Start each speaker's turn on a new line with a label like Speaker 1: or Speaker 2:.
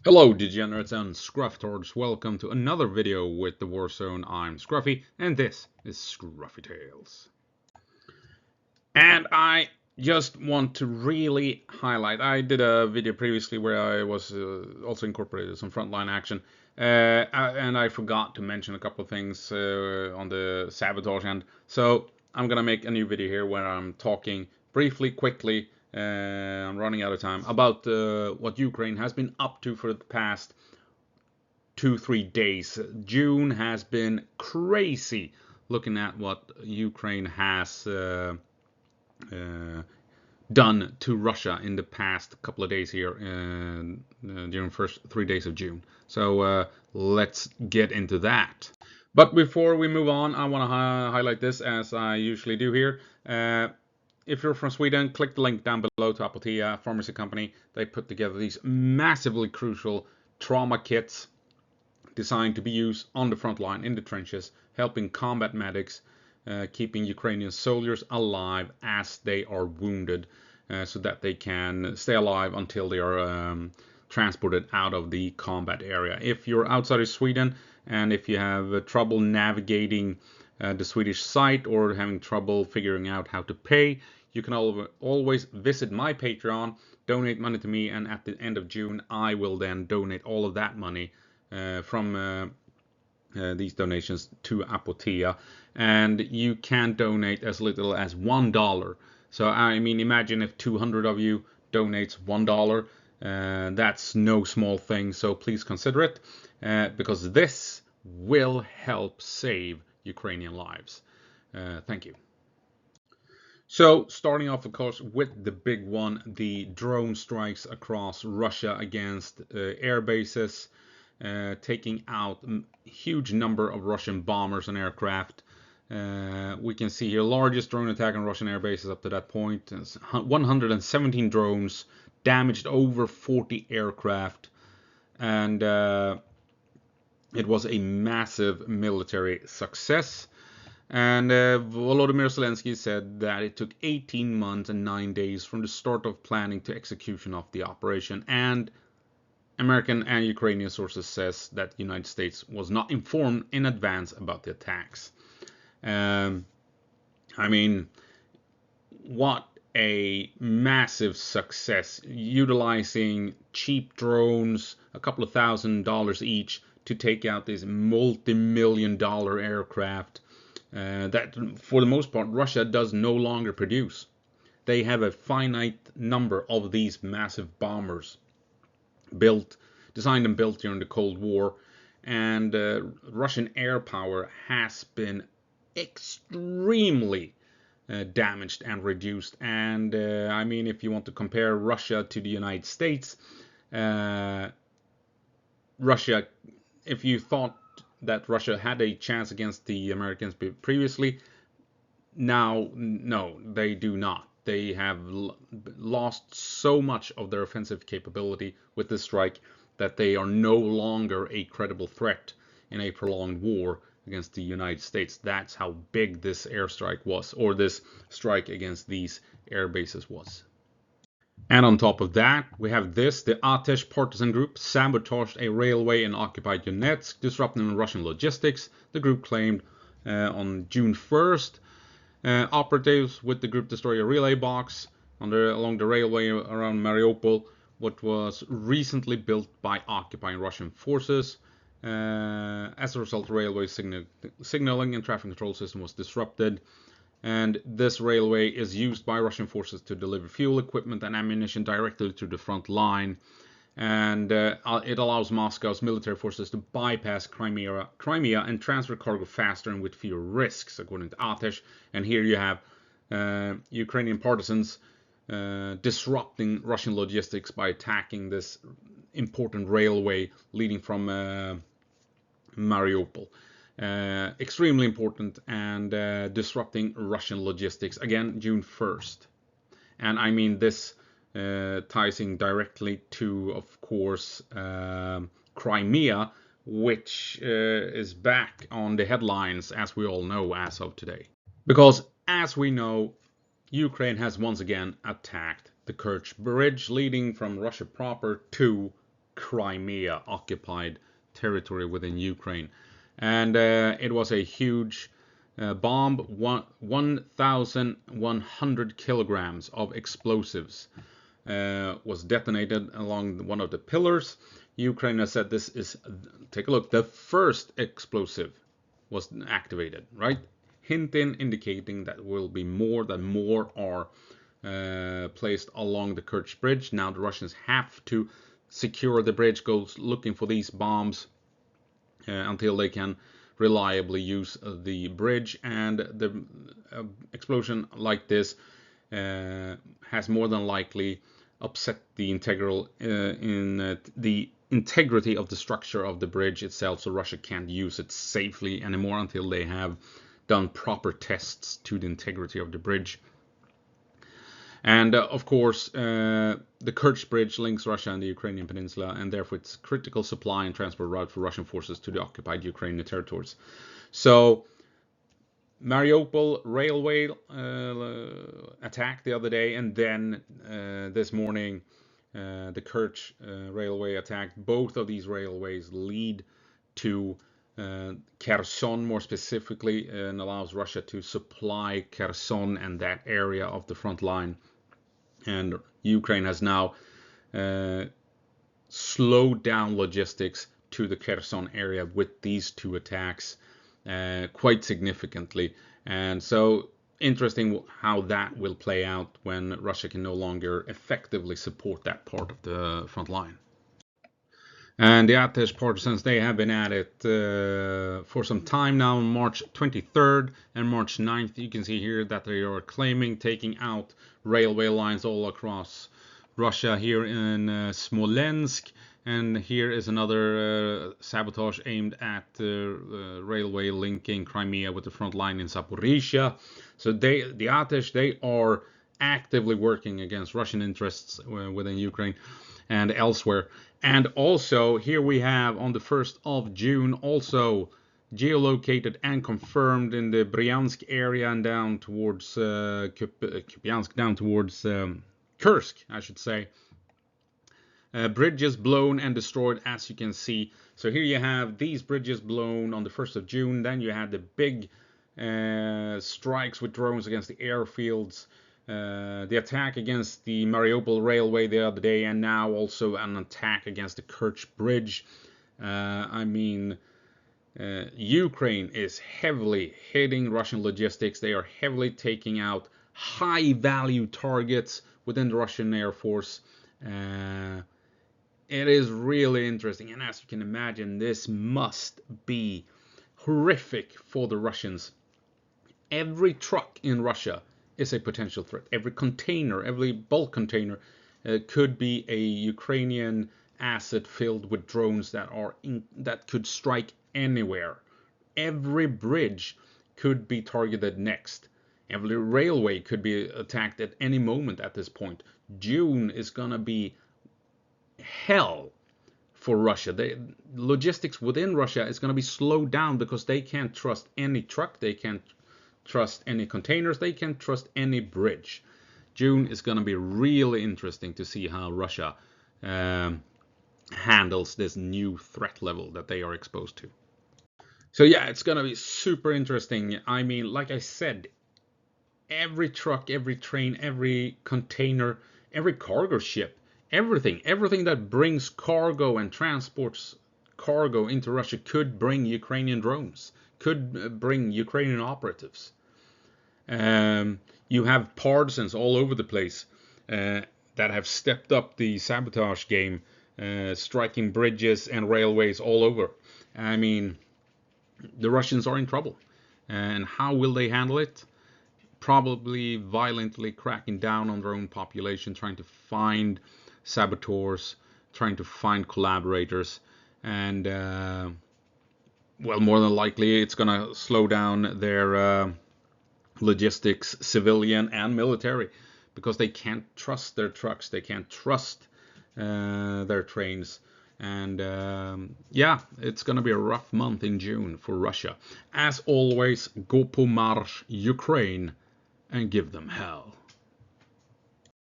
Speaker 1: Hello degenerates and scrufftards, welcome to another video with the Warzone. I'm Scruffy and this is Scruffy Tales. And I just want to really highlight, I did a video previously where I was also incorporated some frontline action, and I forgot to mention a couple of things on the sabotage end. So I'm gonna make a new video here where I'm talking briefly, quickly, I'm running out of time, about what Ukraine has been up to for the past 2-3 days. June has been crazy looking at what Ukraine has uh, done to Russia in the past couple of days here during the first 3 days of June. So let's get into that. But before we move on, I want to highlight this as I usually do here. If you're from Sweden, click the link down below to Apotea, a pharmacy company. They put together these massively crucial trauma kits designed to be used on the front line in the trenches, helping combat medics, keeping Ukrainian soldiers alive as they are wounded, so that they can stay alive until they are transported out of the combat area. If you're outside of Sweden and if you have trouble navigating the Swedish site or having trouble figuring out how to pay, you can always visit my Patreon, donate money to me, and at the end of June I will then donate all of that money from these donations to Apotea, and you can donate as little as $1. So I mean, imagine if 200 of you donates $1. That's no small thing. So please consider it, because this will help save Ukrainian lives. Thank you. So, starting off, of course, with the big one, the drone strikes across Russia against air bases, taking out a huge number of Russian bombers and aircraft. We can see here largest drone attack on Russian air bases up to that point. 117 drones, damaged over 40 aircraft, and it was a massive military success. And Volodymyr Zelensky said that it took 18 months and 9 days from the start of planning to execution of the operation. And American and Ukrainian sources says that the United States was not informed in advance about the attacks. I mean, what a massive success, utilizing cheap drones, a couple of $1,000s each, to take out these multi-million-dollar aircraft that, for the most part, Russia does no longer produce. They have a finite number of these massive bombers designed and built during the Cold War, and Russian air power has been extremely damaged and reduced. And I mean, if you want to compare Russia to the United States, Russia, if you thought that Russia had a chance against the Americans previously, now, no, they do not. They have lost so much of their offensive capability with this strike that they are no longer a credible threat in a prolonged war against the United States. That's how big this airstrike was, or this strike against these air bases was. And on top of that, we have this: the SABOTAGE partisan group sabotaged a railway in occupied Donetsk, disrupting Russian logistics, the group claimed on June 1st. Operatives with the group destroyed a relay box along the railway around Mariupol, what was recently built by occupying Russian forces. As a result, the railway signaling and traffic control system was disrupted. And this railway is used by Russian forces to deliver fuel, equipment, and ammunition directly to the front line. And it allows Moscow's military forces to bypass Crimea and transfer cargo faster and with fewer risks, according to SABOTAGE. And here you have Ukrainian partisans disrupting Russian logistics by attacking this important railway leading from Mariupol. Extremely important, and disrupting Russian logistics, again, June 1st. And I mean, this ties in directly to, of course, Crimea, which is back on the headlines, as we all know, as of today. Because, as we know, Ukraine has once again attacked the Kerch bridge leading from Russia proper to Crimea, occupied territory within Ukraine. And it was a huge bomb, 1,100 kilograms of explosives was detonated along one of the pillars. Ukraine has said this is, take a look, the first explosive was activated, right? Hinting, indicating that will be more, that more are placed along the Kerch bridge. Now the Russians have to secure the bridge, goes looking for these bombs until they can reliably use the bridge. And the explosion like this has more than likely upset the the integrity of the structure of the bridge itself, so Russia can't use it safely anymore until they have done proper tests to the integrity of the bridge. And of course, the Kerch Bridge links Russia and the Ukrainian peninsula, and therefore it's a critical supply and transport route for Russian forces to the occupied Ukrainian territories. So, Mariupol railway attack the other day, and then this morning the Kerch railway attack. Both of these railways lead to Kherson more specifically, and allows Russia to supply Kherson and that area of the front line. And Ukraine has now slowed down logistics to the Kherson area with these two attacks quite significantly. And so interesting how that will play out when Russia can no longer effectively support that part of the front line. And the Atesh partisans, they have been at it for some time now. On March 23rd and March 9th, you can see here that they are claiming taking out railway lines all across Russia here in Smolensk. And here is another sabotage aimed at railway linking Crimea with the front line in Zaporizhia. So the Atesh, they are actively working against Russian interests within Ukraine and elsewhere. And also here we have on the 1st of June also geolocated and confirmed in the Bryansk area and down towards Kupiansk, down towards Kursk, I should say. Bridges blown and destroyed, as you can see. So here you have these bridges blown on the 1st of June. Then you had the big strikes with drones against the airfields. The attack against the Mariupol railway the other day, and now also an attack against the Kerch bridge. I mean, Ukraine is heavily hitting Russian logistics. They are heavily taking out high-value targets within the Russian Air Force. It is really interesting, and as you can imagine, this must be horrific for the Russians. Every truck in Russia is a potential threat. Every container, every bulk container could be a Ukrainian asset filled with drones that could strike anywhere. Every bridge could be targeted next. Every railway could be attacked at any moment at this point. June is going to be hell for Russia. The logistics within Russia is going to be slowed down because they can't trust any truck. They can't trust any containers. They can't trust any bridge. June is going to be really interesting to see how Russia handles this new threat level that they are exposed to. So yeah, it's going to be super interesting. I mean, like I said, every truck, every train, every container, every cargo ship, everything that brings cargo and transports cargo into Russia could bring Ukrainian drones, could bring Ukrainian operatives. You have partisans all over the place that have stepped up the sabotage game, striking bridges and railways all over. I mean, the Russians are in trouble. And how will they handle it? Probably violently cracking down on their own population, trying to find saboteurs, trying to find collaborators, and well, more than likely it's going to slow down their logistics, civilian and military, because they can't trust their trucks, they can't trust their trains. And yeah, it's going to be a rough month in June for Russia. As always, go på marsch, Ukraine, and give them hell.